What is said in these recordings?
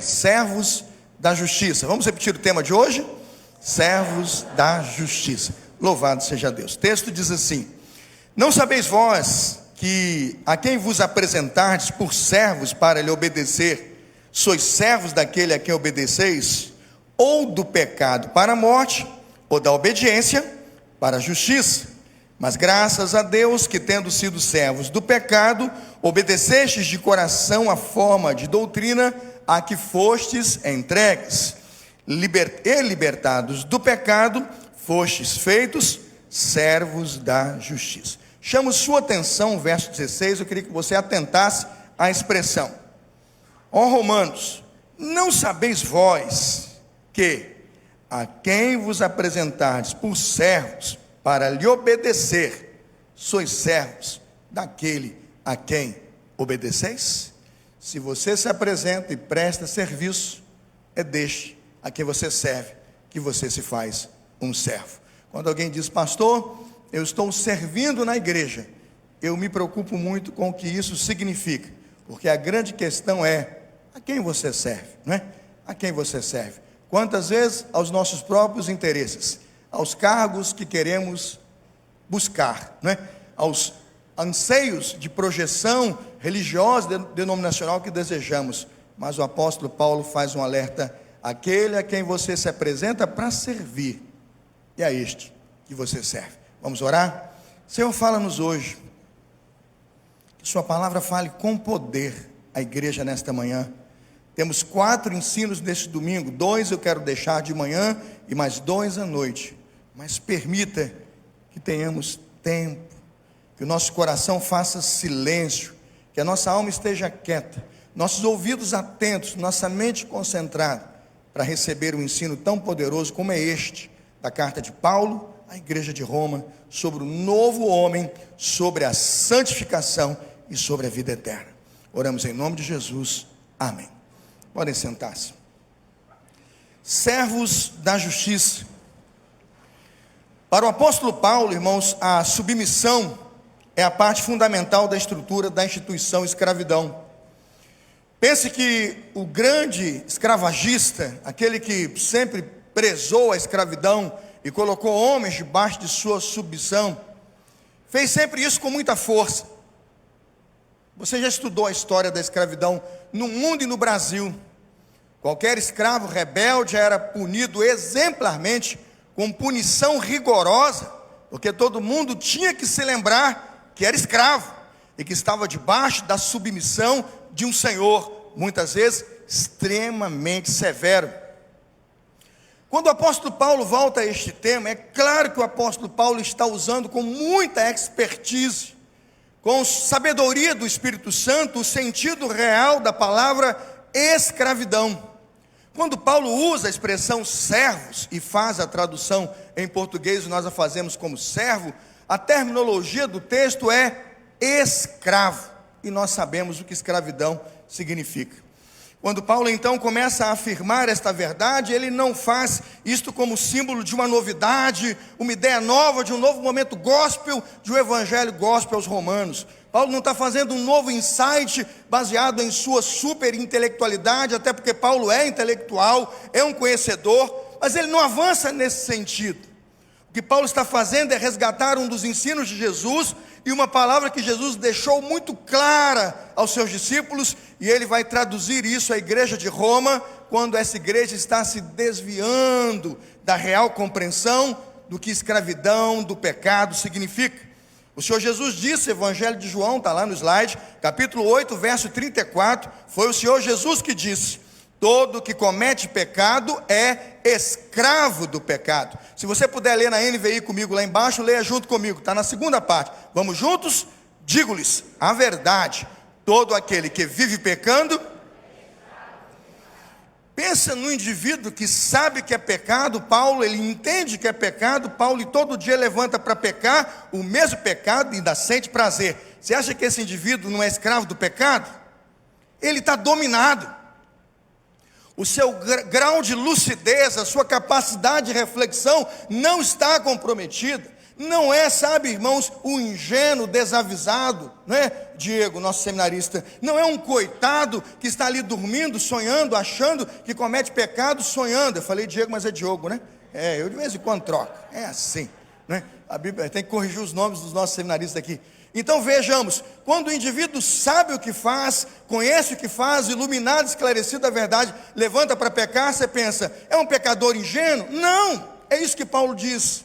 Servos da justiça. Vamos repetir o tema de hoje? Servos da justiça. Louvado seja Deus. O texto diz assim: não sabeis vós que a quem vos apresentardes por servos para lhe obedecer, sois servos daquele a quem obedeceis, ou do pecado para a morte, ou da obediência para a justiça. Mas graças a Deus que, tendo sido servos do pecado, obedecestes de coração a forma de doutrina a que fostes entregues, e libertados do pecado, fostes feitos servos da justiça. Chamo sua atenção, verso 16, eu queria que você atentasse à expressão: ó Romanos, não sabeis vós que a quem vos apresentardes por servos para lhe obedecer, sois servos daquele a quem obedeceis? Se você se apresenta e presta serviço, é deste a quem você serve que você se faz um servo. Quando alguém diz: pastor, eu estou servindo na igreja, eu me preocupo muito com o que isso significa, porque a grande questão é: a quem você serve, não é? A quem você serve? Quantas vezes aos nossos próprios interesses, aos cargos que queremos buscar, não é? Aos anseios de projeção religiosa, denominacional que desejamos. Mas o apóstolo Paulo faz um alerta: aquele a quem você se apresenta para servir, e a este que você serve. Vamos orar? Senhor, fala-nos hoje, que sua palavra fale com poder à igreja nesta manhã. Temos 4 ensinos neste domingo, 2 eu quero deixar de manhã e mais 2 à noite, mas permita que tenhamos tempo, que o nosso coração faça silêncio, que a nossa alma esteja quieta, nossos ouvidos atentos, nossa mente concentrada, para receber um ensino tão poderoso como é este, da carta de Paulo à igreja de Roma, sobre o novo homem, sobre a santificação e sobre a vida eterna. Oramos em nome de Jesus, amém. Podem sentar-se. Servos da justiça. Para o apóstolo Paulo, irmãos, a submissão é a parte fundamental da estrutura da instituição escravidão. Pense que o grande escravagista, aquele que sempre prezou a escravidão e colocou homens debaixo de sua submissão, fez sempre isso com muita força. Você já estudou a história da escravidão no mundo e no Brasil. Qualquer escravo rebelde era punido exemplarmente, com punição rigorosa, porque todo mundo tinha que se lembrar que era escravo e que estava debaixo da submissão de um senhor, muitas vezes extremamente severo. Quando o apóstolo Paulo volta a este tema, é claro que o apóstolo Paulo está usando com muita expertise, com sabedoria do Espírito Santo, o sentido real da palavra escravidão. Quando Paulo usa a expressão servos e faz a tradução em português, nós a fazemos como servo, a terminologia do texto é escravo, e nós sabemos o que escravidão significa. Quando Paulo então começa a afirmar esta verdade, ele não faz isto como símbolo de uma novidade, uma ideia nova, de um novo momento gospel, de um evangelho gospel aos romanos. Paulo não está fazendo um novo insight baseado em sua super intelectualidade, até porque Paulo é intelectual, é um conhecedor, mas ele não avança nesse sentido. O que Paulo está fazendo é resgatar um dos ensinos de Jesus e uma palavra que Jesus deixou muito clara aos seus discípulos, e ele vai traduzir isso à igreja de Roma, quando essa igreja está se desviando da real compreensão do que escravidão, do pecado significa. O Senhor Jesus disse, Evangelho de João, está lá no slide, capítulo 8, verso 34, foi o Senhor Jesus que disse: todo que comete pecado é escravo do pecado. Se você puder ler na NVI comigo lá embaixo, leia junto comigo, está na segunda parte. Vamos juntos? Digo-lhes a verdade: todo aquele que vive pecando. Pensa no indivíduo que sabe que é pecado. Paulo, ele entende que é pecado. Paulo, todo dia levanta para pecar o mesmo pecado e ainda sente prazer. Você acha que esse indivíduo não é escravo do pecado? Ele está dominado. O seu grau de lucidez, a sua capacidade de reflexão não está comprometida. não é, sabe, irmãos, o ingênuo desavisado, não é, Diego, nosso seminarista, não é um coitado que está ali dormindo, sonhando, achando que comete pecado, sonhando. Eu falei Diego, mas é Diogo, né? Eu de vez em quando troco, é assim, né? A Bíblia tem que corrigir os nomes dos nossos seminaristas aqui. Então vejamos, quando o indivíduo sabe o que faz, conhece o que faz, iluminado, esclarecido da verdade, levanta para pecar, você pensa, é um pecador ingênuo? Não, é isso que Paulo diz,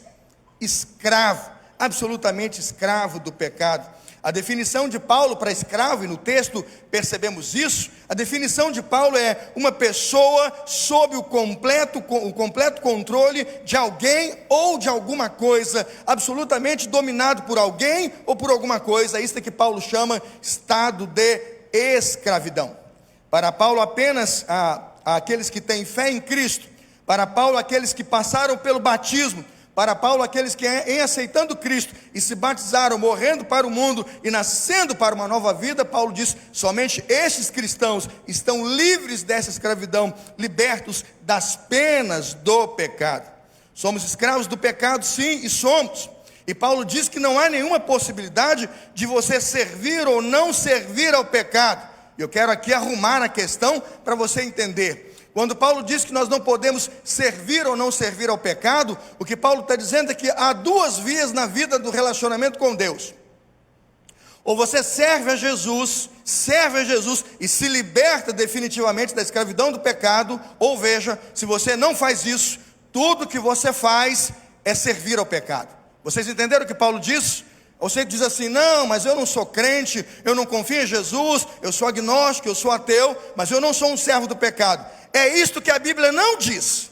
escravo, absolutamente escravo do pecado. A definição de Paulo para escravo, e no texto percebemos isso, a definição de Paulo é uma pessoa sob o completo controle de alguém ou de alguma coisa, absolutamente dominado por alguém ou por alguma coisa. Isso é que Paulo chama estado de escravidão. Para Paulo apenas aqueles que têm fé em Cristo, para Paulo aqueles que passaram pelo batismo, para Paulo, aqueles que em aceitando Cristo e se batizaram, morrendo para o mundo e nascendo para uma nova vida, Paulo diz, somente estes cristãos estão livres dessa escravidão, libertos das penas do pecado. Somos escravos do pecado, sim, e somos. E Paulo diz que não há nenhuma possibilidade de você servir ou não servir ao pecado. Eu quero aqui arrumar a questão para você entender. Quando Paulo diz que nós não podemos servir ou não servir ao pecado, o que Paulo está dizendo é que há duas vias na vida do relacionamento com Deus. Ou você serve a Jesus e se liberta definitivamente da escravidão do pecado, ou veja, se você não faz isso, tudo que você faz é servir ao pecado. Vocês entenderam o que Paulo diz? Você diz assim, não, mas eu não sou crente, eu não confio em Jesus, eu sou agnóstico, eu sou ateu, mas eu não sou um servo do pecado. É isto que a Bíblia não diz.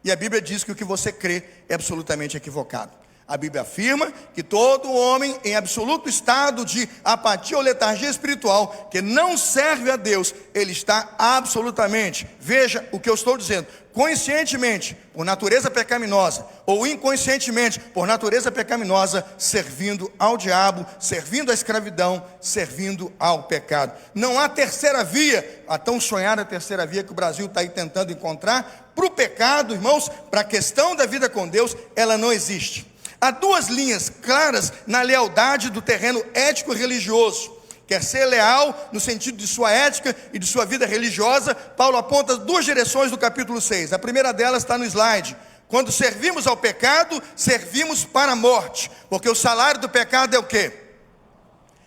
E a Bíblia diz que o que você crê é absolutamente equivocado. A Bíblia afirma que todo homem em absoluto estado de apatia ou letargia espiritual, que não serve a Deus, ele está absolutamente, veja o que eu estou dizendo, conscientemente, por natureza pecaminosa, ou inconscientemente, por natureza pecaminosa, servindo ao diabo, servindo à escravidão, servindo ao pecado. Não há terceira via, a tão sonhada terceira via que o Brasil está aí tentando encontrar, para o pecado, irmãos, para a questão da vida com Deus, ela não existe. Há duas linhas claras na lealdade do terreno ético e religioso. Quer ser leal no sentido de sua ética e de sua vida religiosa, Paulo aponta duas direções do capítulo 6. A primeira delas está no slide. Quando servimos ao pecado, servimos para a morte, porque o salário do pecado é o quê?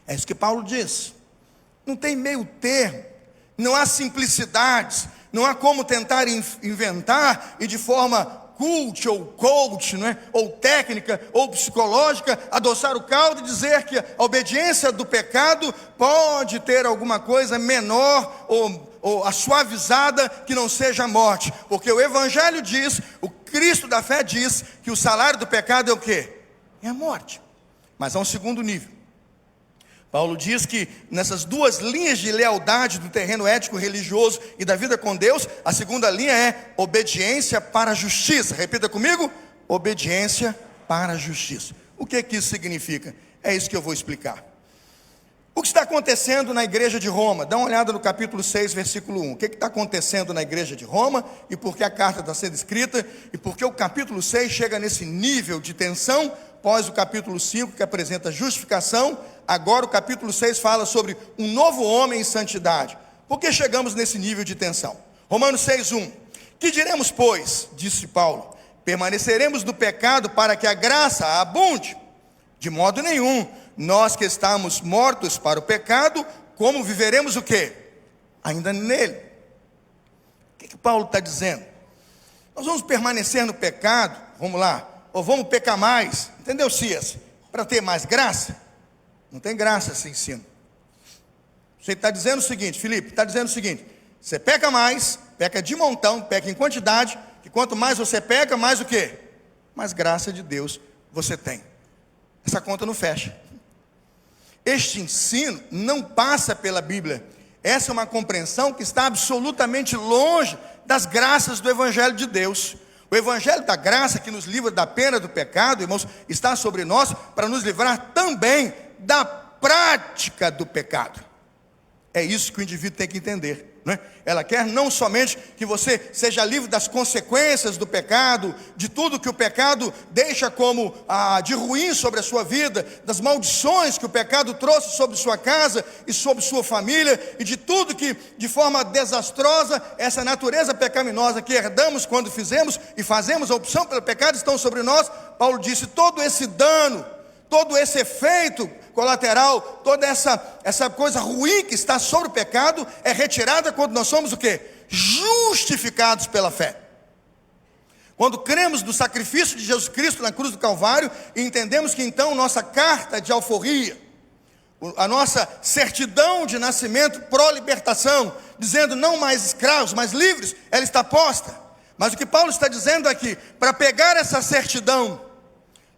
É isso que Paulo diz. Não tem meio termo, não há simplicidades, não há como tentar inventar e de forma cult ou coach, não é? Ou técnica ou psicológica, adoçar o caldo e dizer que a obediência do pecado pode ter alguma coisa menor ou a suavizada que não seja a morte, porque o Evangelho diz, o Cristo da fé diz que o salário do pecado é o quê? É a morte. Mas há um segundo nível. Paulo diz que nessas duas linhas de lealdade do terreno ético, religioso e da vida com Deus, a segunda linha é obediência para a justiça. Repita comigo, obediência para a justiça. O que isso significa? É isso que eu vou explicar. O que está acontecendo na igreja de Roma? Dá uma olhada no capítulo 6, versículo 1. O que está acontecendo na igreja de Roma? E por que a carta está sendo escrita? E por que o capítulo 6 chega nesse nível de tensão? Após o capítulo 5, que apresenta justificação, agora o capítulo 6 fala sobre um novo homem em santidade. Por que chegamos nesse nível de tensão? Romanos 6:1. Que diremos, pois? Disse Paulo. Permaneceremos no pecado para que a graça abunde? De modo nenhum. Nós que estamos mortos para o pecado, como viveremos o quê? Ainda nele. O que Paulo está dizendo? Nós vamos permanecer no pecado, vamos lá, ou vamos pecar mais, entendeu, Cias? Para ter mais graça? Não tem graça esse ensino. Você está dizendo o seguinte, Felipe, está dizendo o seguinte, você peca mais, peca de montão, peca em quantidade, que quanto mais você peca, mais o quê? Mais graça de Deus você tem. Essa conta não fecha. Este ensino não passa pela Bíblia. Essa é uma compreensão que está absolutamente longe das graças do Evangelho de Deus. O Evangelho da graça que nos livra da pena do pecado, irmãos, está sobre nós para nos livrar também da prática do pecado. É isso que o indivíduo tem que entender. né? Ela quer não somente que você seja livre das consequências do pecado, de tudo que o pecado deixa como de ruim sobre a sua vida, das maldições que o pecado trouxe sobre sua casa e sobre sua família, e de tudo que de forma desastrosa essa natureza pecaminosa que herdamos quando fizemos e fazemos a opção pelo pecado estão sobre nós. Paulo disse: todo esse dano, todo esse efeito colateral, toda essa coisa ruim que está sobre o pecado é retirada quando nós somos o quê? Justificados pela fé. Quando cremos no sacrifício de Jesus Cristo na cruz do Calvário e entendemos que então nossa carta de alforria, a nossa certidão de nascimento pró-libertação, dizendo não mais escravos, mas livres, ela está posta. Mas o que Paulo está dizendo aqui, para pegar essa certidão,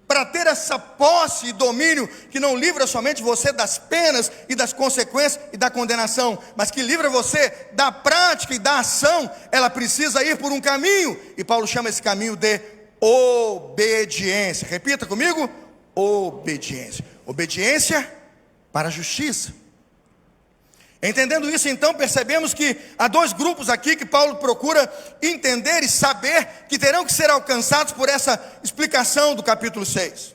para ter essa posse e domínio que não livra somente você das penas e das consequências e da condenação, mas que livra você da prática e da ação, ela precisa ir por um caminho, e Paulo chama esse caminho de obediência. Repita comigo: obediência. Obediência para a justiça. Entendendo isso, então, percebemos que há dois grupos aqui que Paulo procura entender e saber que terão que ser alcançados por essa explicação do capítulo 6.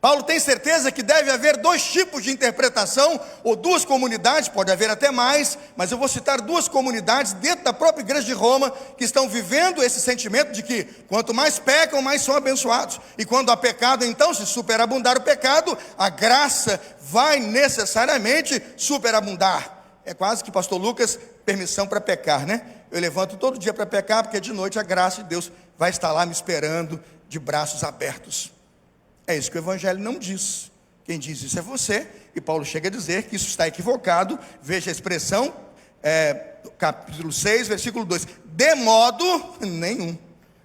Paulo tem certeza que deve haver dois tipos de interpretação, ou duas comunidades, pode haver até mais, mas eu vou citar duas comunidades dentro da própria igreja de Roma, que estão vivendo esse sentimento de que quanto mais pecam, mais são abençoados. E quando há pecado, então, se superabundar o pecado, a graça vai necessariamente superabundar. É quase que, pastor Lucas, permissão para pecar, né? Eu levanto todo dia para pecar, porque de noite a graça de Deus vai estar lá me esperando de braços abertos. É isso que o Evangelho não diz. Quem diz isso é você. E Paulo chega a dizer que isso está equivocado. Veja a expressão, capítulo 6, versículo 2. De modo nenhum.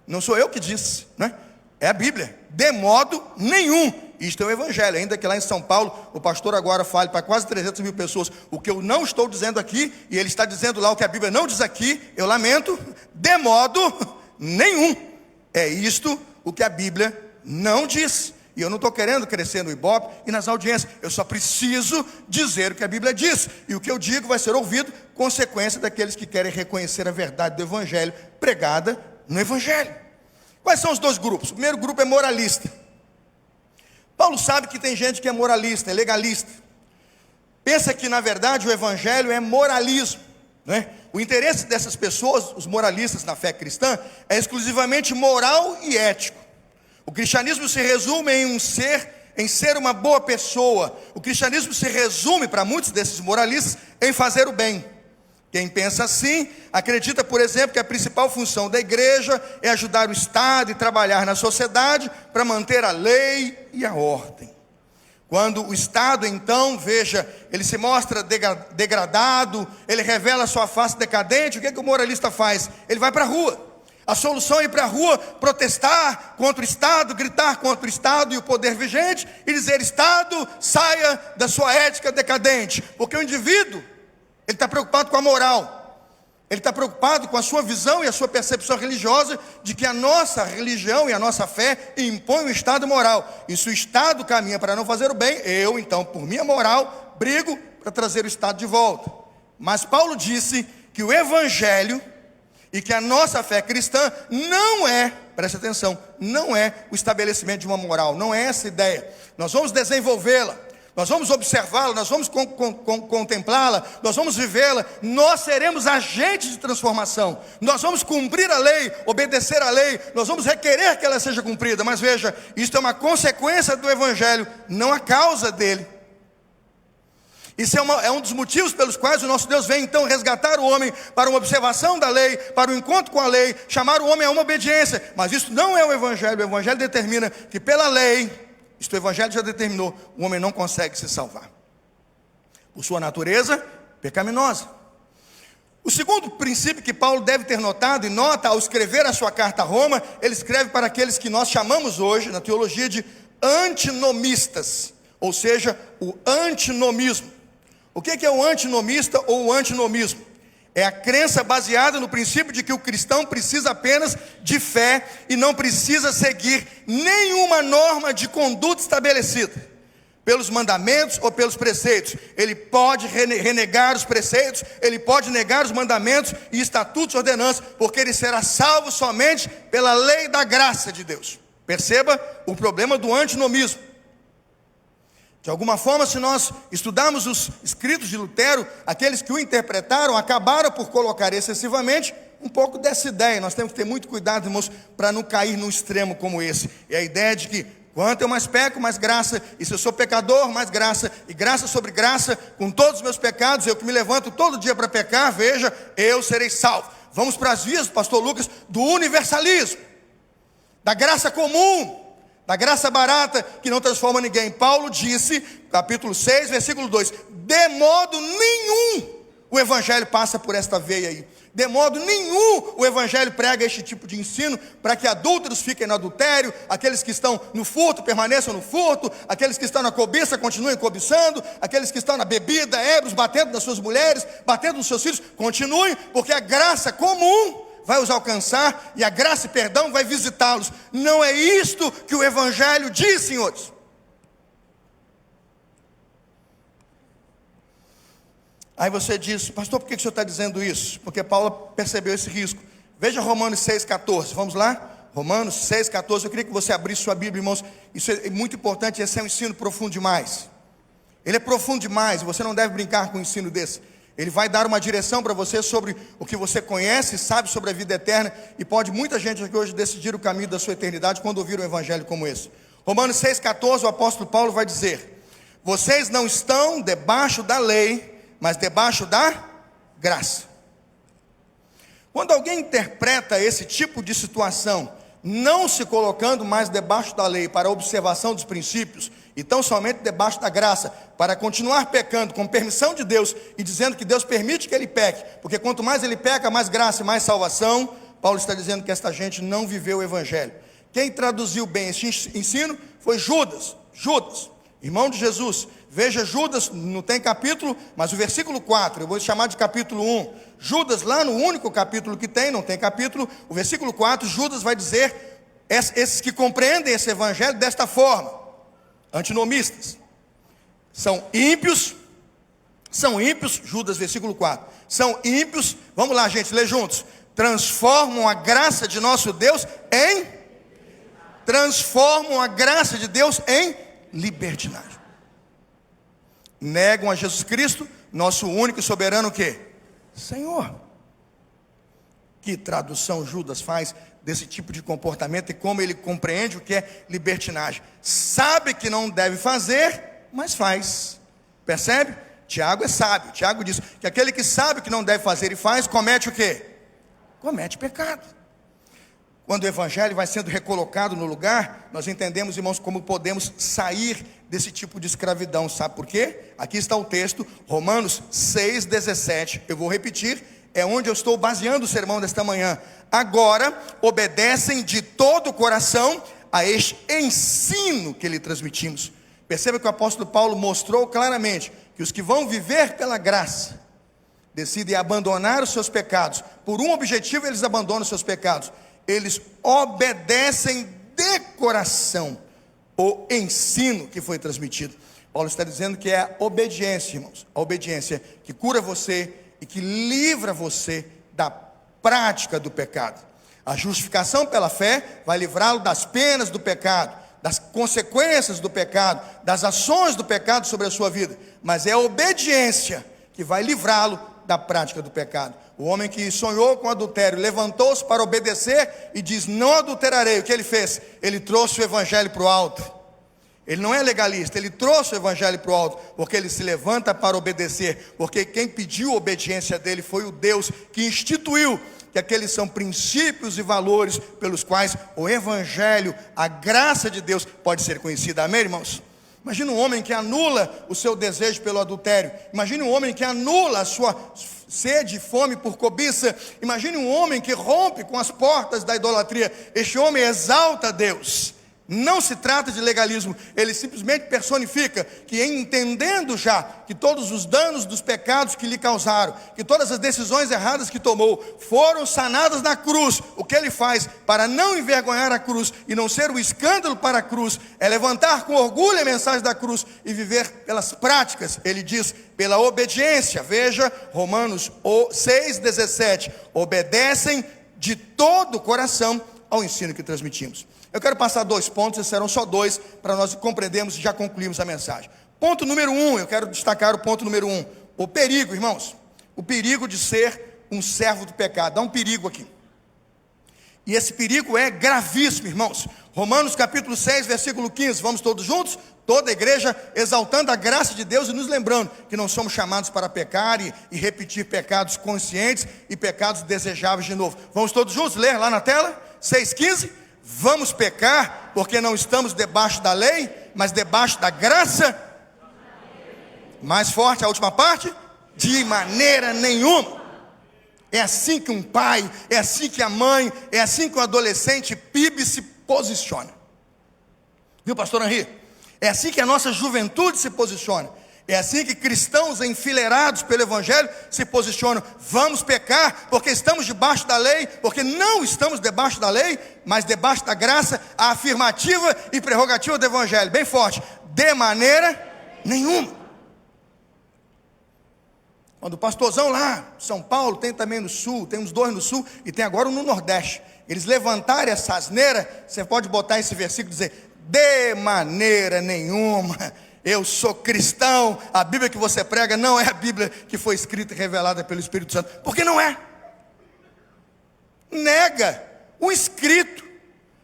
Não sou eu que disse, né? É a Bíblia. De modo nenhum. Isto é o Evangelho, ainda que lá em São Paulo o pastor agora fale para quase 300 mil pessoas o que eu não estou dizendo aqui, e ele está dizendo lá o que a Bíblia não diz aqui. Eu lamento, de modo nenhum. É isto o que a Bíblia não diz. E eu não estou querendo crescer no Ibope e nas audiências, eu só preciso dizer o que a Bíblia diz, e o que eu digo vai ser ouvido, consequência daqueles que querem reconhecer a verdade do Evangelho pregada no Evangelho. Quais são os dois grupos? O primeiro grupo é moralista. Paulo sabe que tem gente que é moralista, é legalista. Pensa que na verdade o Evangelho é moralismo, né? O interesse dessas pessoas, os moralistas na fé cristã, é exclusivamente moral e ético. O cristianismo se resume em ser uma boa pessoa. O cristianismo se resume, para muitos desses moralistas, em fazer o bem. Quem pensa assim, acredita, por exemplo, que a principal função da igreja é ajudar o Estado e trabalhar na sociedade para manter a lei e a ordem. Quando o Estado, então, veja, ele se mostra degradado, ele revela sua face decadente, o que o moralista faz? Ele vai para a rua. A solução é ir para a rua, protestar contra o Estado, gritar contra o Estado e o poder vigente, e dizer: Estado, saia da sua ética decadente. Porque o indivíduo, ele está preocupado com a moral, ele está preocupado com a sua visão e a sua percepção religiosa de que a nossa religião e a nossa fé impõe um estado moral. E se o Estado caminha para não fazer o bem, eu então, por minha moral, brigo para trazer o Estado de volta. Mas Paulo disse que o Evangelho e que a nossa fé cristã não é, preste atenção, não é o estabelecimento de uma moral, não é essa ideia. Nós vamos desenvolvê-la, nós vamos observá-la, nós vamos contemplá-la, nós vamos vivê-la, nós seremos agentes de transformação, nós vamos cumprir a lei, obedecer a lei, nós vamos requerer que ela seja cumprida. Mas veja, isto é uma consequência do Evangelho, não a causa dele. Isso é um dos motivos pelos quais o nosso Deus vem então resgatar o homem para uma observação da lei, para o encontro com a lei, chamar o homem a uma obediência. Mas isso não é o Evangelho determina que pela lei, isto o Evangelho já determinou, o homem não consegue se salvar, por sua natureza pecaminosa. O segundo princípio que Paulo deve ter notado, e nota ao escrever a sua carta a Roma, ele escreve para aqueles que nós chamamos hoje, na teologia, de antinomistas, ou seja, o antinomismo. O que é o antinomista ou o antinomismo? É a crença baseada no princípio de que o cristão precisa apenas de fé e não precisa seguir nenhuma norma de conduta estabelecida. pelos mandamentos ou pelos preceitos. Ele pode renegar os preceitos, ele pode negar os mandamentos e estatutos e ordenanças, porque ele será salvo somente pela lei da graça de Deus. Perceba o problema do antinomismo. De alguma forma, se nós estudarmos os escritos de Lutero, aqueles que o interpretaram acabaram por colocar excessivamente um pouco dessa ideia. Nós temos que ter muito cuidado, irmãos, para não cair num extremo como esse. É a ideia de que quanto eu mais peco, mais graça, e se eu sou pecador, mais graça, e graça sobre graça, com todos os meus pecados, eu que me levanto todo dia para pecar, veja, eu serei salvo. Vamos para as vias, pastor Lucas, do universalismo, da graça comum, da graça barata que não transforma ninguém. Paulo disse, capítulo 6, versículo 2, de modo nenhum o evangelho passa por esta veia aí. De modo nenhum o evangelho prega este tipo de ensino para que adúlteros fiquem no adultério, aqueles que estão no furto permaneçam no furto, aqueles que estão na cobiça continuem cobiçando, aqueles que estão na bebida, ébrios, batendo nas suas mulheres, batendo nos seus filhos, continuem, porque a graça comum vai os alcançar e a graça e perdão vai visitá-los. Não é isto que o evangelho diz, senhores. Aí você diz, pastor, por que o senhor está dizendo isso? Porque Paulo percebeu esse risco. Veja Romanos 6,14, vamos lá? Romanos 6,14, eu queria que você abrisse sua Bíblia, irmãos. Isso é muito importante, esse é um ensino profundo demais. Ele é profundo demais, você não deve brincar com um ensino desse. Ele vai dar uma direção para você sobre o que você conhece, sabe sobre a vida eterna. E pode muita gente aqui hoje decidir o caminho da sua eternidade quando ouvir um evangelho como esse. Romanos 6,14, o apóstolo Paulo vai dizer: vocês não estão debaixo da lei, mas debaixo da graça. Quando alguém interpreta esse tipo de situação, não se colocando mais debaixo da lei para a observação dos princípios, e tão somente debaixo da graça, para continuar pecando com permissão de Deus, e dizendo que Deus permite que ele peque, porque quanto mais ele peca, mais graça e mais salvação, Paulo está dizendo que esta gente não viveu o evangelho. Quem traduziu bem esse ensino foi Judas, irmão de Jesus. Veja Judas, não tem capítulo, mas o versículo 4, eu vou chamar de capítulo 1. Judas, lá no único capítulo que tem, não tem capítulo, o versículo 4, Judas vai dizer, esses que compreendem esse evangelho desta forma, antinomistas, são ímpios, Judas, versículo 4, são ímpios, vamos lá gente, lê juntos, transformam a graça de nosso Deus em libertinagem. Negam a Jesus Cristo, nosso único e soberano quê? Senhor. Que tradução Judas faz desse tipo de comportamento e como ele compreende o que é libertinagem? Sabe que não deve fazer, mas faz. Percebe? Tiago é sábio. Tiago diz que aquele que sabe que não deve fazer e faz, comete o quê? Comete pecado. Quando o evangelho vai sendo recolocado no lugar, nós entendemos, irmãos, como podemos sair desse tipo de escravidão. Sabe por quê? Aqui está o texto, Romanos 6,17. Eu vou repetir, é onde eu estou baseando o sermão desta manhã. Agora, obedecem de todo o coração a este ensino que lhe transmitimos. Perceba que o apóstolo Paulo mostrou claramente que os que vão viver pela graça, decidem abandonar os seus pecados. Por um objetivo eles abandonam os seus pecados. Eles obedecem de coração o ensino que foi transmitido. Paulo está dizendo que é a obediência, irmãos, a obediência que cura você e que livra você da prática do pecado. A justificação pela fé vai livrá-lo das penas do pecado, das consequências do pecado, das ações do pecado sobre a sua vida, mas é a obediência que vai livrá-lo da prática do pecado. O homem que sonhou com adultério, levantou-se para obedecer e diz, não adulterarei. O que ele fez? Ele trouxe o evangelho para o alto. Ele não é legalista, ele trouxe o evangelho para o alto, porque ele se levanta para obedecer, porque quem pediu a obediência dele foi o Deus que instituiu, que aqueles são princípios e valores pelos quais o evangelho, a graça de Deus pode ser conhecida. Amém, irmãos? Imagina um homem que anula o seu desejo pelo adultério. Imagine um homem que anula a sua sede e fome por cobiça. Imagine um homem que rompe com as portas da idolatria. Este homem exalta a Deus. Não se trata de legalismo, ele simplesmente personifica que, entendendo já que todos os danos dos pecados que lhe causaram, que todas as decisões erradas que tomou, foram sanadas na cruz, o que ele faz para não envergonhar a cruz e não ser o escândalo para a cruz, é levantar com orgulho a mensagem da cruz e viver pelas práticas, ele diz, pela obediência. Veja Romanos 6,17, obedecem de todo o coração ao ensino que transmitimos. Eu quero passar 2 pontos, serão só 2, para nós compreendermos e já concluirmos a mensagem. Ponto número 1, eu quero destacar o ponto número 1. O perigo, irmãos. O perigo de ser um servo do pecado. Dá um perigo aqui. E esse perigo é gravíssimo, irmãos. Romanos capítulo 6, versículo 15. Vamos todos juntos? Toda a igreja exaltando a graça de Deus e nos lembrando que não somos chamados para pecar e repetir pecados conscientes e pecados desejáveis de novo. Vamos todos juntos ler lá na tela? 6,15. Vamos pecar porque não estamos debaixo da lei, mas debaixo da graça. Mais forte a última parte. De maneira nenhuma. É assim que um pai, é assim que a mãe, é assim que o adolescente PIB se posiciona. Viu, pastor Henri? É assim que a nossa juventude se posiciona. É assim que cristãos enfileirados pelo evangelho se posicionam. Vamos pecar porque estamos debaixo da lei, porque não estamos debaixo da lei, mas debaixo da graça, a afirmativa e prerrogativa do evangelho. Bem forte. De maneira nenhuma. Quando o pastorzão lá, São Paulo, tem também no sul, tem uns 2 no sul e tem agora um no nordeste. Eles levantarem essa asneira, você pode botar esse versículo e dizer, de maneira nenhuma. Eu sou cristão, a Bíblia que você prega não é a Bíblia que foi escrita e revelada pelo Espírito Santo, porque não é. Nega o escrito,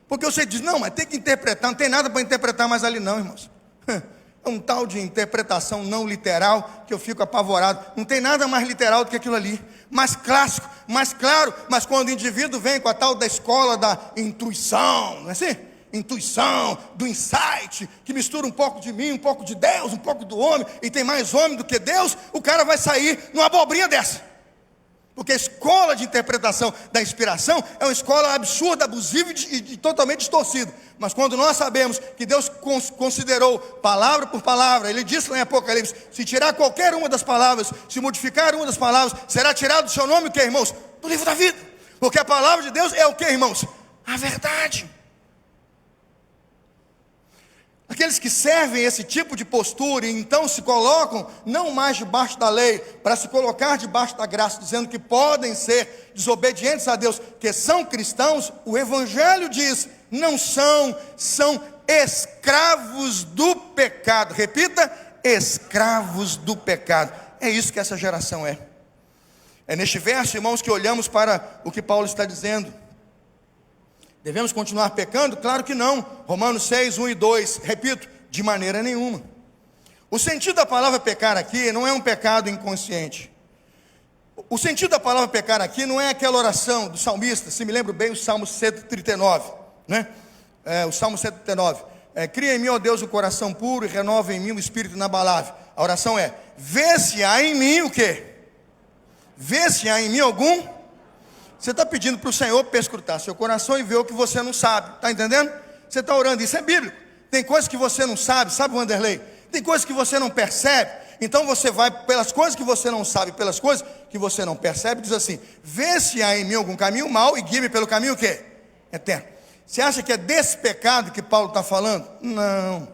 porque você diz, não, mas tem que interpretar, não tem nada para interpretar mais ali não, irmãos. É um tal de interpretação não literal que eu fico apavorado. Não tem nada mais literal do que aquilo ali, mais clássico, mais claro. Mas quando o indivíduo vem com a tal da escola da intuição, não é assim? Intuição, do insight, que mistura um pouco de mim, um pouco de Deus, um pouco do homem, e tem mais homem do que Deus, o cara vai sair numa abobrinha dessa. Porque a escola de interpretação da inspiração é uma escola absurda, abusiva e totalmente distorcida. Mas quando nós sabemos que Deus considerou palavra por palavra, Ele disse lá em Apocalipse, se tirar qualquer uma das palavras, se modificar uma das palavras, será tirado do seu nome o que, irmãos? Do livro da vida. Porque a palavra de Deus é o que, irmãos? A verdade. Aqueles que servem esse tipo de postura e então se colocam não mais debaixo da lei, para se colocar debaixo da graça, dizendo que podem ser desobedientes a Deus, que são cristãos, o Evangelho diz, não são escravos do pecado. Repita, escravos do pecado. É isso que essa geração é. É neste verso, irmãos, que olhamos para o que Paulo está dizendo. Devemos continuar pecando? Claro que não. Romanos 6, 1 e 2. Repito, de maneira nenhuma. O sentido da palavra pecar aqui não é um pecado inconsciente. O sentido da palavra pecar aqui não é aquela oração do salmista, se me lembro bem, o Salmo 139, né? O Salmo 139. Cria em mim, ó Deus, um coração puro e renova em mim um espírito inabalável. A oração é, vê se há em mim o quê? Vê se há em mim algum... Você está pedindo para o Senhor perscrutar seu coração e ver o que você não sabe, está entendendo? Você está orando, isso é bíblico. Tem coisas que você não sabe, sabe, Wanderlei? Tem coisas que você não percebe. Então você vai pelas coisas que você não sabe, pelas coisas que você não percebe, diz assim, vê se há em mim algum caminho mau e guie-me pelo caminho o quê? Eterno. Você acha que é desse pecado que Paulo está falando? Não.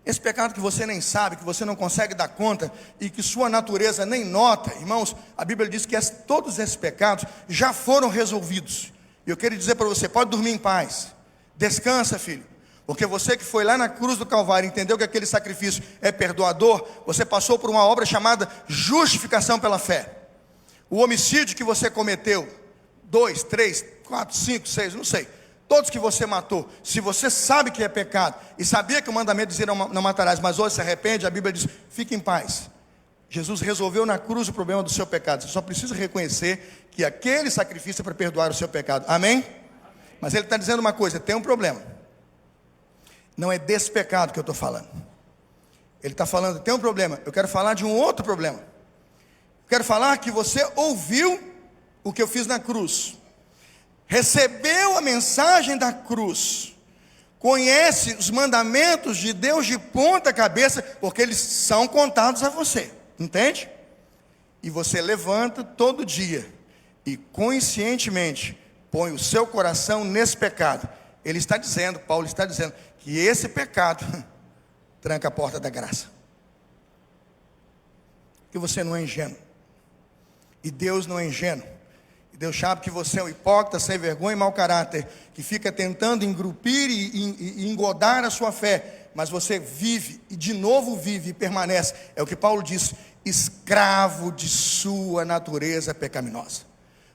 Esse pecado que você nem sabe, que você não consegue dar conta e que sua natureza nem nota, irmãos, a Bíblia diz que todos esses pecados já foram resolvidos. E eu quero dizer para você, pode dormir em paz, descansa, filho, porque você que foi lá na cruz do Calvário, entendeu que aquele sacrifício é perdoador, você passou por uma obra chamada justificação pela fé. O homicídio que você cometeu, 2, 3, 4, 5, 6, não sei, todos que você matou, se você sabe que é pecado, e sabia que o mandamento dizia não matarás, mas hoje se arrepende, a Bíblia diz, fique em paz. Jesus resolveu na cruz o problema do seu pecado. Você só precisa reconhecer que aquele sacrifício é para perdoar o seu pecado. Amém? Mas ele está dizendo uma coisa, tem um problema. Não é desse pecado que eu estou falando. Ele está falando, tem um problema. Eu quero falar de um outro problema. Eu quero falar que você ouviu o que eu fiz na cruz. recebeu a mensagem da cruz, conhece os mandamentos de Deus de ponta cabeça, porque eles são contados a você, entende? E você levanta todo dia e conscientemente põe o seu coração nesse pecado. Ele está dizendo, Paulo está dizendo, que esse pecado tranca a porta da graça. Que você não é ingênuo. E Deus não é ingênuo. E Deus sabe que você é um hipócrita, sem vergonha e mau caráter, que fica tentando engrupir e engodar a sua fé. Mas você vive, e de novo vive e permanece. É o que Paulo diz, escravo de sua natureza pecaminosa.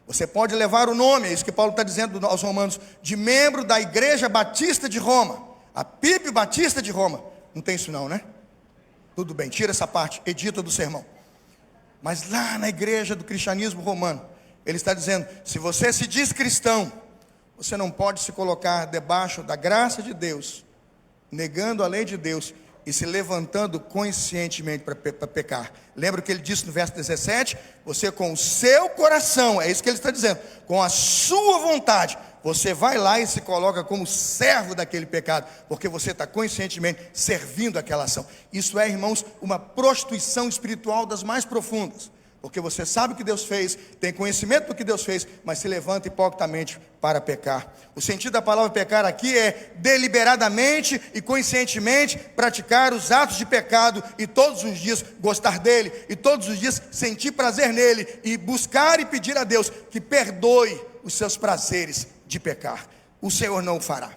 Você pode levar o nome, é isso que Paulo está dizendo aos romanos, de membro da Igreja Batista de Roma, a PIB Batista de Roma. Não tem isso não, né? Tudo bem, tira essa parte, edita do sermão. Mas lá na igreja do cristianismo romano, ele está dizendo, se você se diz cristão, você não pode se colocar debaixo da graça de Deus, negando a lei de Deus e se levantando conscientemente para pecar. Lembra o que ele disse no verso 17? Você com o seu coração, é isso que ele está dizendo, com a sua vontade, você vai lá e se coloca como servo daquele pecado, porque você está conscientemente servindo aquela ação. Isso é, irmãos, uma prostituição espiritual das mais profundas, porque você sabe o que Deus fez, tem conhecimento do que Deus fez, mas se levanta hipocritamente para pecar. O sentido da palavra pecar aqui é deliberadamente e conscientemente praticar os atos de pecado e todos os dias gostar dele, e todos os dias sentir prazer nele, e buscar e pedir a Deus que perdoe os seus prazeres de pecar. O Senhor não o fará.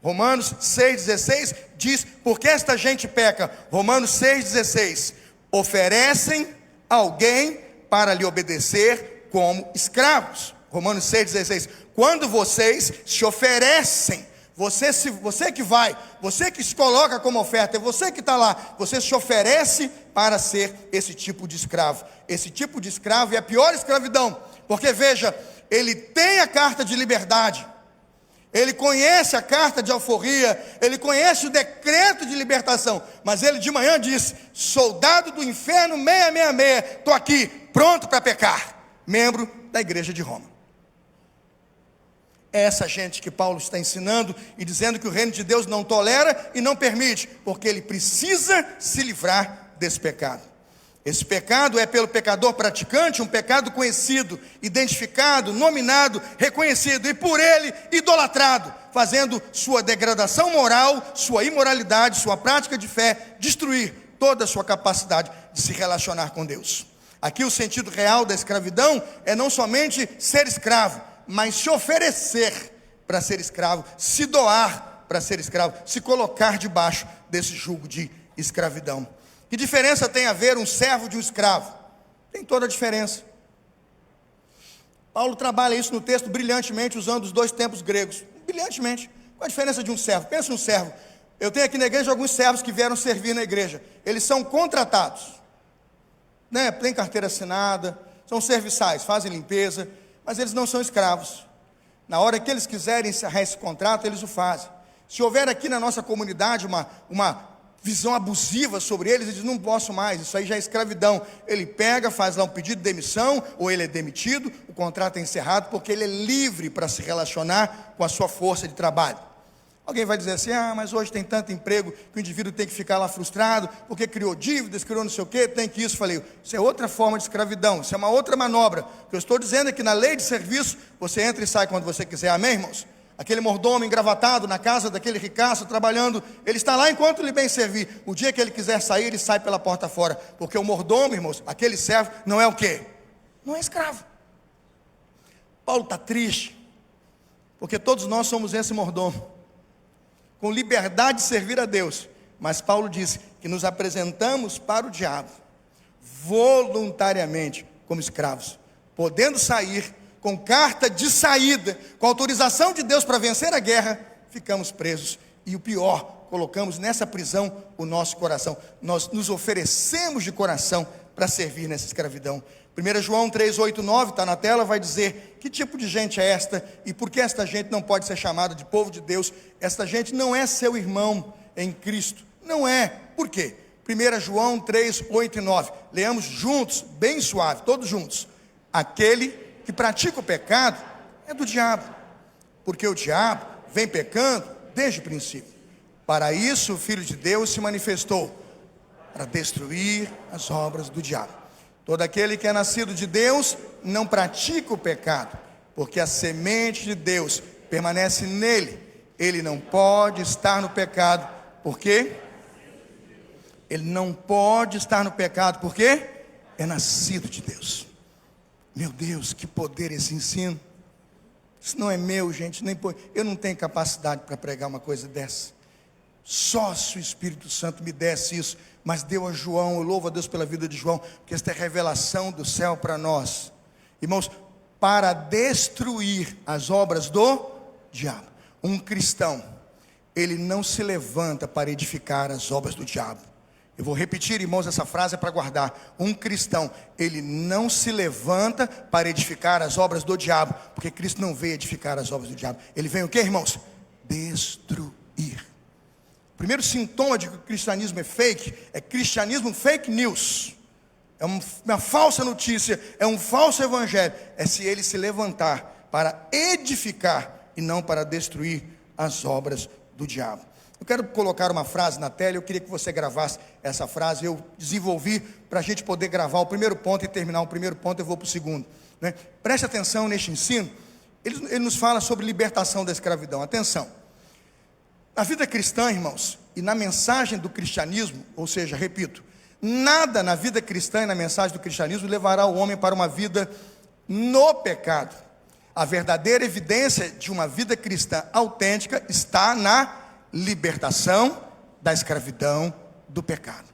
Romanos 6,16 diz, porque esta gente peca. Romanos 6,16, oferecem alguém para lhe obedecer como escravos. Romanos 6,16, quando vocês se oferecem, você que vai, você que se coloca como oferta, é você que está lá, você se oferece para ser esse tipo de escravo. Esse tipo de escravo é a pior escravidão, porque veja, ele tem a carta de liberdade, ele conhece a carta de alforria, ele conhece o decreto de libertação, mas ele de manhã diz, soldado do inferno 666, estou aqui, pronto para pecar, membro da igreja de Roma. É essa gente que Paulo está ensinando e dizendo que o reino de Deus não tolera e não permite, porque ele precisa se livrar desse pecado. Esse pecado é pelo pecador praticante, um pecado conhecido, identificado, nominado, reconhecido, e por ele idolatrado, fazendo sua degradação moral, sua imoralidade, sua prática de fé, destruir toda a sua capacidade de se relacionar com Deus. Aqui o sentido real da escravidão é não somente ser escravo, mas se oferecer para ser escravo, se doar para ser escravo, se colocar debaixo desse jugo de escravidão. Que diferença tem a ver um servo de um escravo? Tem toda a diferença. Paulo trabalha isso no texto brilhantemente, usando os dois tempos gregos. Brilhantemente. Qual a diferença de um servo? Pensa um servo. Eu tenho aqui na igreja alguns servos que vieram servir na igreja. Eles são contratados, né? Tem carteira assinada, são serviçais, fazem limpeza, mas eles não são escravos. Na hora que eles quiserem encerrar esse contrato, eles o fazem. Se houver aqui na nossa comunidade uma visão abusiva sobre eles, ele diz, não posso mais, isso aí já é escravidão. Ele pega, faz lá um pedido de demissão, ou ele é demitido, o contrato é encerrado, porque ele é livre para se relacionar com a sua força de trabalho. Alguém vai dizer assim, mas hoje tem tanto emprego, que o indivíduo tem que ficar lá frustrado, porque criou dívidas, criou não sei o quê, tem que isso. Falei, isso é outra forma de escravidão, isso é uma outra manobra. O que eu estou dizendo é que na lei de serviço, você entra e sai quando você quiser, amém, irmãos? Aquele mordomo engravatado na casa daquele ricaço trabalhando, ele está lá enquanto lhe bem servir. O dia que ele quiser sair, ele sai pela porta fora. Porque o mordomo, irmãos, aquele servo, não é o quê? Não é escravo. Paulo está triste, porque todos nós somos esse mordomo, com liberdade de servir a Deus. Mas Paulo diz que nos apresentamos para o diabo, voluntariamente, como escravos, podendo sair, com carta de saída, com autorização de Deus para vencer a guerra, ficamos presos. E o pior, colocamos nessa prisão o nosso coração. Nós nos oferecemos de coração para servir nessa escravidão. 1 João 3, 8, 9, está na tela, vai dizer que tipo de gente é esta e por que esta gente não pode ser chamada de povo de Deus. Esta gente não é seu irmão em Cristo. Não é. Por quê? 1 João 3, 8 e 9. Leamos juntos, bem suave, todos juntos. Aquele que pratica o pecado É do diabo, porque o diabo vem pecando desde o princípio. Para isso o Filho de Deus se manifestou, para destruir as obras do diabo. Todo aquele que é nascido de Deus não pratica o pecado, porque a semente de Deus permanece nele. Ele não pode estar no pecado, por quê? Ele não pode estar no pecado, porque é nascido de Deus. Meu Deus, que poder esse ensino. Isso não é meu, gente, eu não tenho capacidade para pregar uma coisa dessa. Só se o Espírito Santo me desse isso, mas deu a João. Eu louvo a Deus pela vida de João, porque esta é a revelação do céu para nós, irmãos, para destruir as obras do diabo. Um cristão, ele não se levanta para edificar as obras do diabo. Eu vou repetir, irmãos, essa frase é para guardar. Um cristão, ele não se levanta para edificar as obras do diabo, porque Cristo não veio edificar as obras do diabo. Ele veio o quê, irmãos? Destruir. O primeiro sintoma de que o cristianismo é fake, é cristianismo fake news. É uma falsa notícia, é um falso evangelho. É se ele se levantar para edificar e não para destruir as obras do diabo. Eu quero colocar uma frase na tela, eu queria que você gravasse essa frase. Eu desenvolvi para a gente poder gravar o primeiro ponto e terminar o primeiro ponto, eu vou para o segundo, né? Preste atenção neste ensino, ele nos fala sobre libertação da escravidão. Atenção, na vida cristã, irmãos, e na mensagem do cristianismo, ou seja, repito, nada na vida cristã e na mensagem do cristianismo levará o homem para uma vida no pecado. A verdadeira evidência de uma vida cristã autêntica está na libertação da escravidão do pecado.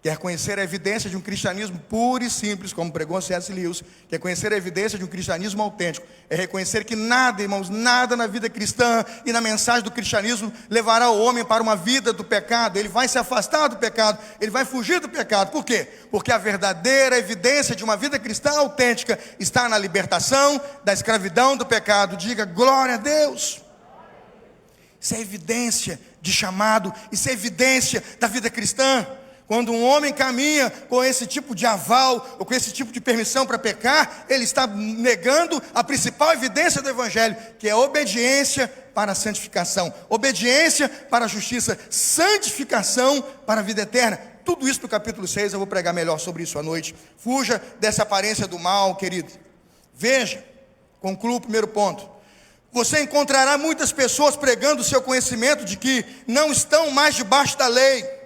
Quer conhecer a evidência de um cristianismo puro e simples, como pregou C.S. Lewis? Quer conhecer a evidência de um cristianismo autêntico? É reconhecer que nada, irmãos, nada na vida cristã e na mensagem do cristianismo levará o homem para uma vida do pecado. Ele vai se afastar do pecado, ele vai fugir do pecado. Por quê? Porque a verdadeira evidência de uma vida cristã autêntica está na libertação da escravidão do pecado. Diga glória a Deus. Isso é evidência de chamado, isso é evidência da vida cristã. Quando um homem caminha com esse tipo de aval, ou com esse tipo de permissão para pecar, ele está negando a principal evidência do Evangelho, que é a obediência para a santificação, obediência para a justiça, santificação para a vida eterna. Tudo isso no capítulo 6, eu vou pregar melhor sobre isso à noite. Fuja dessa aparência do mal, querido. Veja, concluo o primeiro ponto. Você encontrará muitas pessoas pregando o seu conhecimento de que não estão mais debaixo da lei.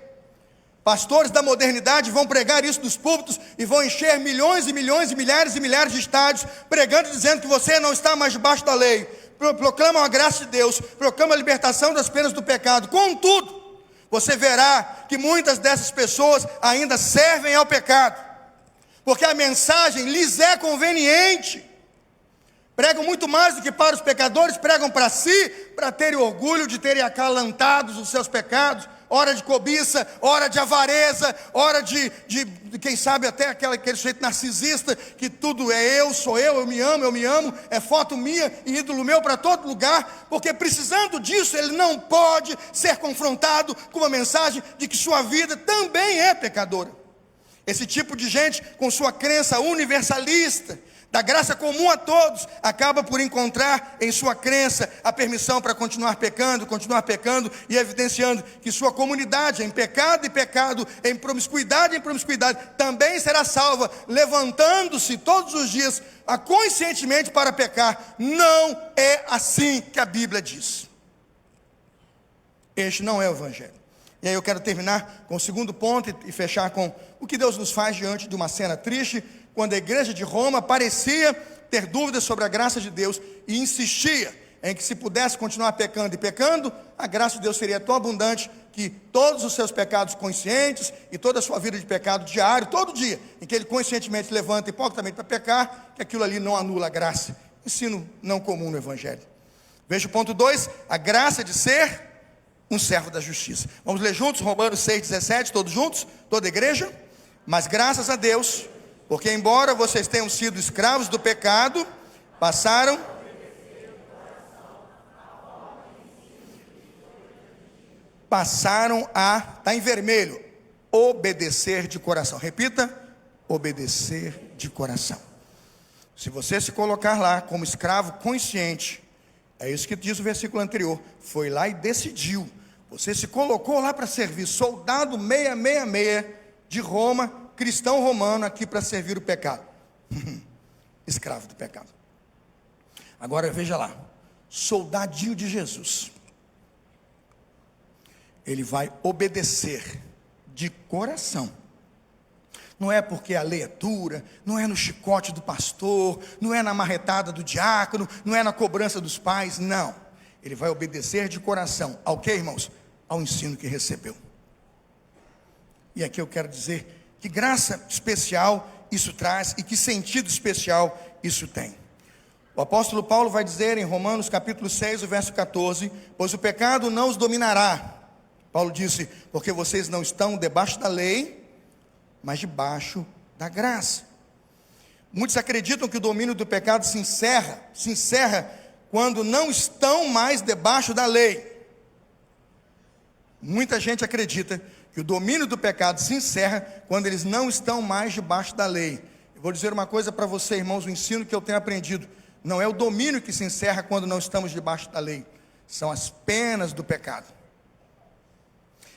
Pastores da modernidade vão pregar isso nos púlpitos e vão encher milhões e milhões e milhares de estádios, pregando e dizendo que você não está mais debaixo da lei. Proclamam a graça de Deus, proclamam a libertação das penas do pecado. Contudo, você verá que muitas dessas pessoas ainda servem ao pecado, porque a mensagem lhes é conveniente. Pregam muito mais do que para os pecadores, pregam para si, para terem orgulho de terem acalantados os seus pecados. Hora de cobiça, hora de avareza, hora de quem sabe até aquele sujeito narcisista, que tudo é eu, sou eu me amo, é foto minha e ídolo meu para todo lugar, porque precisando disso, ele não pode ser confrontado com uma mensagem de que sua vida também é pecadora. Esse tipo de gente, com sua crença universalista, da graça comum a todos, acaba por encontrar em sua crença a permissão para continuar pecando e evidenciando que sua comunidade em pecado, em promiscuidade, também será salva, levantando-se todos os dias conscientemente para pecar. Não é assim que a Bíblia diz. Este não é o Evangelho. E aí eu quero terminar com o segundo ponto e fechar com o que Deus nos faz diante de uma cena triste, quando a igreja de Roma parecia ter dúvidas sobre a graça de Deus e insistia em que se pudesse continuar pecando, a graça de Deus seria tão abundante que todos os seus pecados conscientes e toda a sua vida de pecado diário, todo dia, em que ele conscientemente se levanta hipocritamente para pecar, que aquilo ali não anula a graça. Ensino não comum no Evangelho. Veja o ponto 2, a graça de ser um servo da justiça. Vamos ler juntos, Romanos 6,17, todos juntos, toda a igreja? Mas graças a Deus, porque embora vocês tenham sido escravos do pecado, passaram a, está em vermelho, obedecer de coração. Repita, obedecer de coração. Se você se colocar lá como escravo consciente, é isso que diz o versículo anterior, foi lá e decidiu, você se colocou lá para servir, soldado 666 de Roma, cristão romano aqui para servir o pecado. Escravo do pecado. Agora veja lá, soldadinho de Jesus, ele vai obedecer de coração. Não é porque a lei é dura, não é no chicote do pastor, não é na marretada do diácono, não é na cobrança dos pais, não. Ele vai obedecer de coração, ao que, irmãos? Ao ensino que recebeu. E aqui eu quero dizer que graça especial isso traz e que sentido especial isso tem. O apóstolo Paulo vai dizer em Romanos capítulo 6, o verso 14, pois o pecado não os dominará. Paulo disse, porque vocês não estão debaixo da lei, mas debaixo da graça. Muitos acreditam que o domínio do pecado se encerra quando não estão mais debaixo da lei. Muita gente acredita que o domínio do pecado se encerra quando eles não estão mais debaixo da lei. Eu vou dizer uma coisa para você, irmãos, o ensino que eu tenho aprendido, não é o domínio que se encerra quando não estamos debaixo da lei, são as penas do pecado.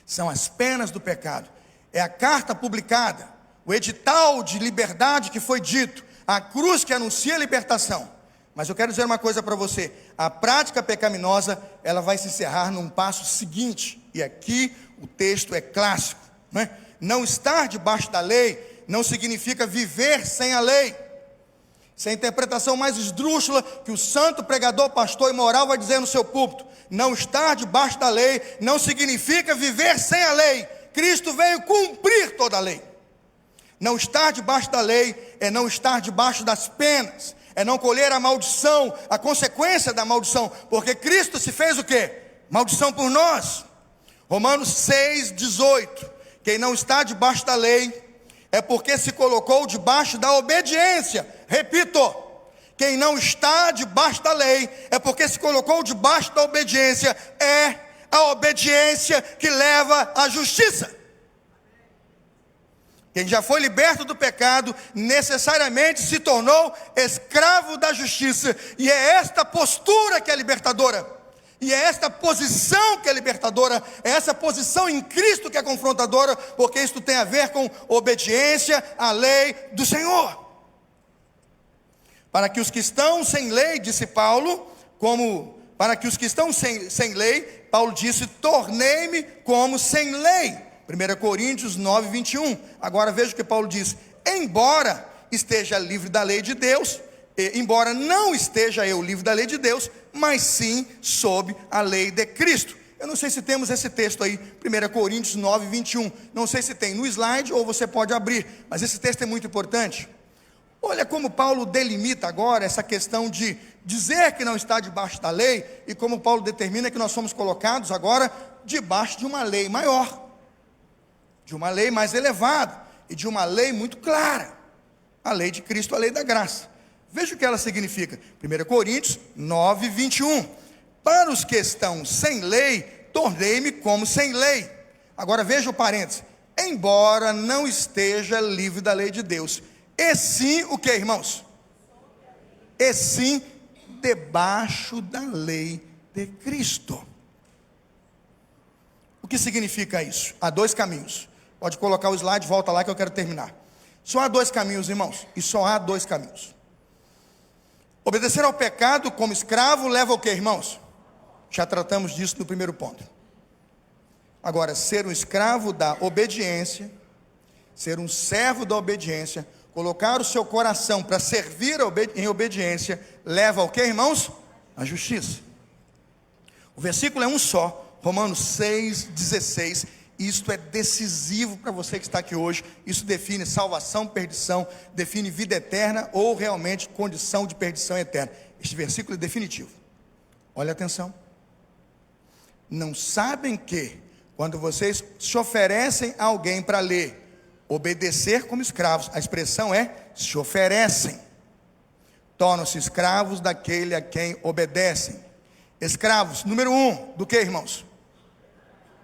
São as penas do pecado. É a carta publicada, o edital de liberdade que foi dito, a cruz que anuncia a libertação. Mas eu quero dizer uma coisa para você, a prática pecaminosa, ela vai se encerrar num passo seguinte, e aqui o texto é clássico, né? Não estar debaixo da lei, não significa viver sem a lei. Essa é a interpretação mais esdrúxula que o santo pregador, pastor e moral vai dizer no seu púlpito. Não estar debaixo da lei não significa viver sem a lei. Cristo veio cumprir toda a lei. Não estar debaixo da lei é não estar debaixo das penas, é não colher a maldição, a consequência da maldição, porque Cristo se fez o quê? Maldição por nós. Romanos 6, 18, quem não está debaixo da lei é porque se colocou debaixo da obediência. Repito, quem não está debaixo da lei é porque se colocou debaixo da obediência. É a obediência que leva à justiça. Quem já foi liberto do pecado necessariamente se tornou escravo da justiça. E é esta postura que é libertadora. E é esta posição que é libertadora, é essa posição em Cristo que é confrontadora, porque isso tem a ver com obediência à lei do Senhor. Para que os que estão sem lei, disse Paulo, para que os que estão sem lei, Paulo disse, tornei-me como sem lei. 1 Coríntios 9, 21. Agora veja o que Paulo diz, embora esteja livre da lei de Deus, embora não esteja eu livre da lei de Deus, mas sim sob a lei de Cristo. Eu não sei se temos esse texto aí, 1 Coríntios 9, 21. Não sei se tem no slide ou você pode abrir, mas esse texto é muito importante. Olha como Paulo delimita agora essa questão de dizer que não está debaixo da lei, e como Paulo determina que nós somos colocados agora debaixo de uma lei maior, de uma lei mais elevada, e de uma lei muito clara, a lei de Cristo, a lei da graça. Veja o que ela significa, 1 Coríntios 9, 21, para os que estão sem lei, tornei-me como sem lei. Agora veja o parênteses, embora não esteja livre da lei de Deus, e sim o que, irmãos? E sim debaixo da lei de Cristo. O que significa isso? Há dois caminhos, pode colocar o slide, volta lá que eu quero terminar. Só há dois caminhos, irmãos, e só há dois caminhos. Obedecer ao pecado como escravo leva ao que, irmãos? Já tratamos disso no primeiro ponto. Agora, ser um escravo da obediência, ser um servo da obediência, colocar o seu coração para servir em obediência, leva ao que, irmãos? A justiça. O versículo é um só, Romanos 6, 16. Isto é decisivo para você que está aqui hoje. Isso define salvação, perdição, define vida eterna ou realmente condição de perdição eterna. Este versículo é definitivo. Olha atenção. Não sabem que quando vocês se oferecem a alguém para ler, obedecer como escravos, a expressão é se oferecem, tornam-se escravos daquele a quem obedecem. Escravos, número 1, do que, irmãos?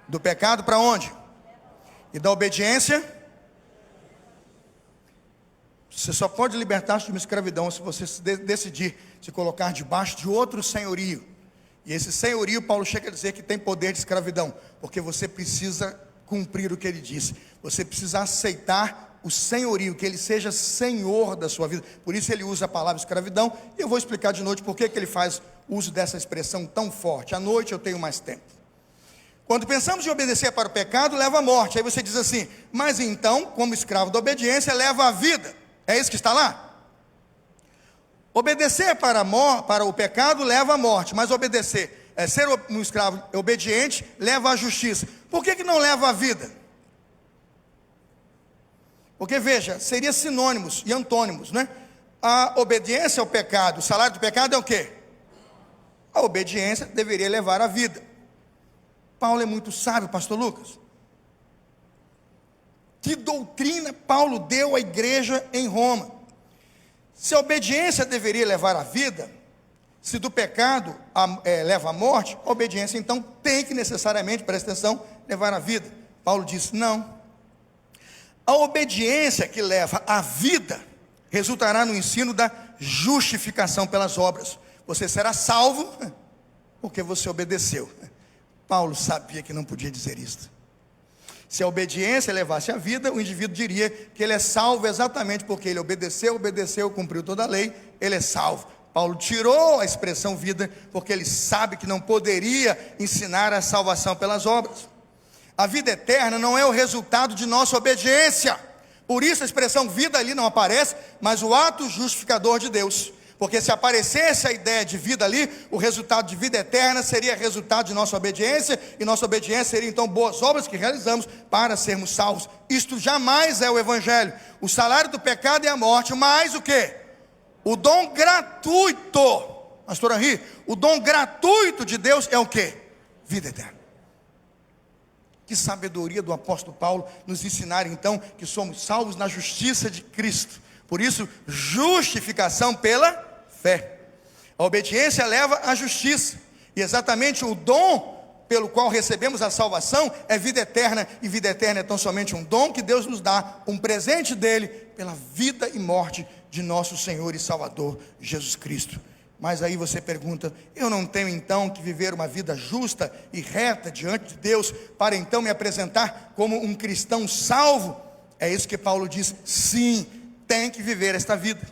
Do pecado para onde? E da obediência? Você só pode libertar-se de uma escravidão se você decidir se colocar debaixo de outro senhorio. E esse senhorio, Paulo chega a dizer que tem poder de escravidão, porque você precisa cumprir o que ele disse. Você precisa aceitar o senhorio, que ele seja senhor da sua vida. Por isso ele usa a palavra escravidão, e eu vou explicar de noite por que ele faz uso dessa expressão tão forte. À noite eu tenho mais tempo. Quando pensamos em obedecer para o pecado, leva à morte. Aí você diz assim: mas então, como escravo da obediência, leva à vida. É isso que está lá? Obedecer para o pecado leva à morte, mas obedecer, ser um escravo obediente, leva à justiça. Por que não leva à vida? Porque veja, seria sinônimos e antônimos, né? A obediência ao pecado, o salário do pecado é o quê? A obediência deveria levar à vida. Paulo é muito sábio, pastor Lucas. Que doutrina Paulo deu à igreja em Roma? Se a obediência deveria levar à vida, se do pecado leva à morte, a obediência então tem que necessariamente, presta atenção, levar à vida. Paulo disse: não. A obediência que leva à vida resultará no ensino da justificação pelas obras. Você será salvo porque você obedeceu. Paulo sabia que não podia dizer isso. Se a obediência levasse à vida, o indivíduo diria que ele é salvo exatamente porque ele obedeceu, cumpriu toda a lei, ele é salvo. Paulo tirou a expressão vida, porque ele sabe que não poderia ensinar a salvação pelas obras. A vida eterna não é o resultado de nossa obediência. Por isso a expressão vida ali não aparece, mas o ato justificador de Deus. Porque se aparecesse a ideia de vida ali, o resultado de vida eterna seria resultado de nossa obediência, e nossa obediência seria então boas obras que realizamos para sermos salvos. Isto jamais é o evangelho. O salário do pecado é a morte, mas o quê? O dom gratuito, pastor Henri, o dom gratuito de Deus é o quê? Vida eterna. Que sabedoria do apóstolo Paulo nos ensinar então que somos salvos na justiça de Cristo. Por isso, justificação pela fé. A obediência leva à justiça. E exatamente o dom pelo qual recebemos a salvação é vida eterna. E vida eterna é tão somente um dom que Deus nos dá, um presente dele, pela vida e morte de nosso Senhor e Salvador Jesus Cristo. Mas aí você pergunta: eu não tenho então que viver uma vida justa e reta diante de Deus para então me apresentar como um cristão salvo? É isso que Paulo diz: sim, tem que viver esta vida.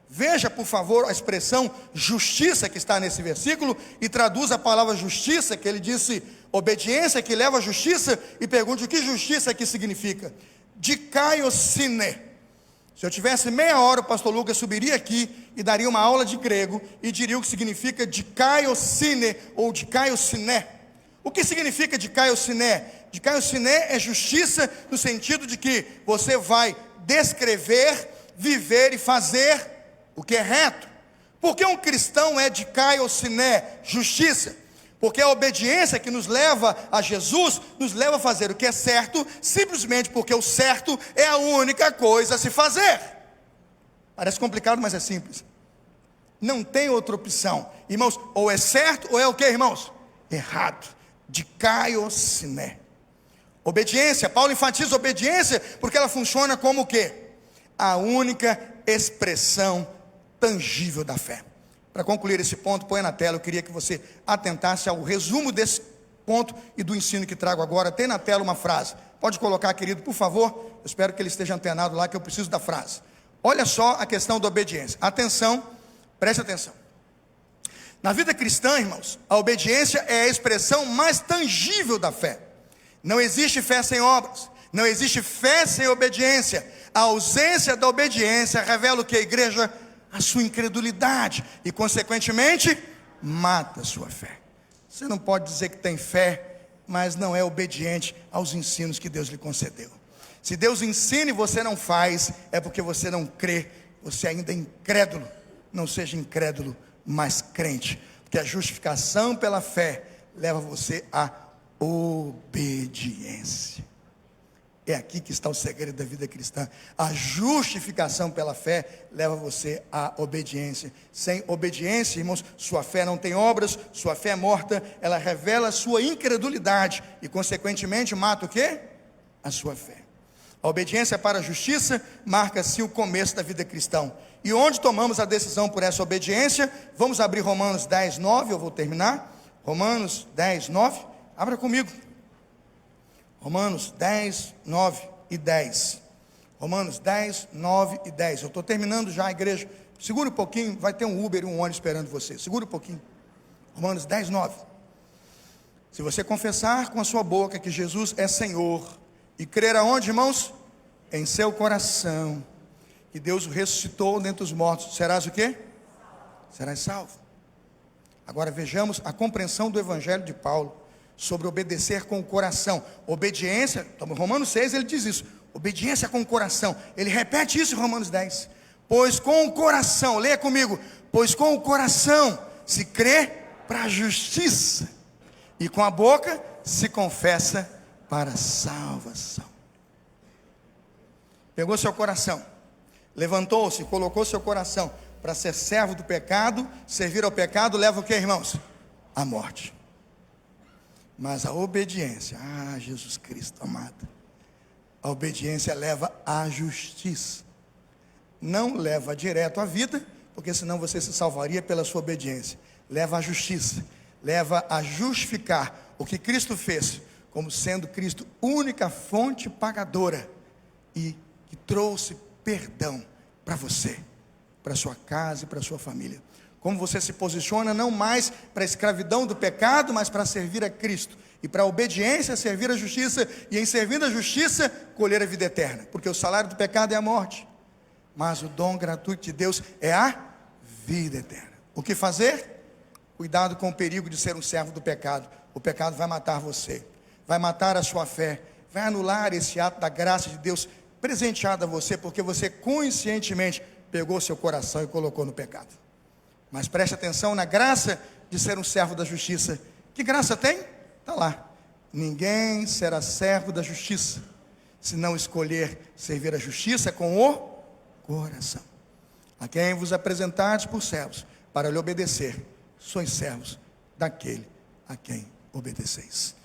Veja por favor a expressão justiça que está nesse versículo, e traduz a palavra justiça, que ele disse obediência que leva à justiça, e pergunte o que justiça aqui significa. Dikaiosine. Se eu tivesse meia hora, o pastor Lucas subiria aqui e daria uma aula de grego e diria o que significa dikaiosine ou dikaiosine. O que significa dikaiosine? Dikaiosine é justiça no sentido de que você vai descrever, viver e fazer o que é reto. Por que um cristão é dikaiosine, justiça? Porque a obediência que nos leva a Jesus, nos leva a fazer o que é certo, simplesmente porque o certo é a única coisa a se fazer. Parece complicado, mas é simples. Não tem outra opção. Irmãos, ou é certo ou é o que, irmãos? Errado. Dikaiosine. Obediência, Paulo enfatiza obediência porque ela funciona como o quê? A única expressão tangível da fé. Para concluir esse ponto, põe na tela, eu queria que você atentasse ao resumo desse ponto e do ensino que trago agora. Tem na tela uma frase, pode colocar, querido, por favor. Eu espero que ele esteja antenado lá, que eu preciso da frase. Olha só a questão da obediência. Atenção, preste atenção. Na vida cristã, irmãos, a obediência é a expressão mais tangível da fé. Não existe fé sem obras, não existe fé sem obediência. A ausência da obediência revela o que, igreja? A sua incredulidade e, consequentemente, mata a sua fé. Você não pode dizer que tem fé, mas não é obediente aos ensinos que Deus lhe concedeu. Se Deus ensina e você não faz, é porque você não crê, você ainda é incrédulo. Não seja incrédulo, mas crente, porque a justificação pela fé leva você à obediência. É aqui que está o segredo da vida cristã. A justificação pela fé leva você à obediência. Sem obediência, irmãos, sua fé não tem obras, sua fé é morta, ela revela a sua incredulidade e, consequentemente, mata o quê? A sua fé. A obediência para a justiça marca-se o começo da vida cristã. E onde tomamos a decisão por essa obediência? Vamos abrir Romanos 10, 9, eu vou terminar. Romanos 10, 9, abra comigo. Romanos 10, 9 e 10. Romanos 10, 9 e 10. Eu estou terminando já, a igreja. Segura um pouquinho, vai ter um Uber e um ônibus esperando você. Segura um pouquinho. Romanos 10, 9. Se você confessar com a sua boca que Jesus é Senhor, e crer aonde, irmãos? Em seu coração, que Deus o ressuscitou dentre os mortos, serás o quê? Serás salvo. Agora vejamos a compreensão do evangelho de Paulo sobre obedecer com o coração. Obediência, Romanos 6 ele diz isso, obediência com o coração. Ele repete isso em Romanos 10. Pois com o coração, leia comigo, pois com o coração se crê para a justiça, e com a boca se confessa para a salvação. Pegou seu coração, levantou-se, colocou seu coração para ser servo do pecado, servir ao pecado, leva o que, irmãos? A morte. Mas a obediência, Jesus Cristo amado, a obediência leva à justiça. Não leva direto à vida, porque senão você se salvaria pela sua obediência. Leva à justiça, leva a justificar o que Cristo fez, como sendo Cristo única fonte pagadora, e que trouxe perdão para você, para sua casa e para sua família. Como você se posiciona não mais para a escravidão do pecado, mas para servir a Cristo, e para a obediência servir a justiça, e em servindo a justiça colher a vida eterna, porque o salário do pecado é a morte, mas o dom gratuito de Deus é a vida eterna. O que fazer? Cuidado com o perigo de ser um servo do pecado. O pecado vai matar você, vai matar a sua fé, vai anular esse ato da graça de Deus presenteado a você, porque você conscientemente pegou seu coração e colocou no pecado. Mas preste atenção na graça de ser um servo da justiça. Que graça tem? Está lá. Ninguém será servo da justiça se não escolher servir a justiça com o coração. A quem vos apresentardes por servos, para lhe obedecer, sois servos daquele a quem obedeceis.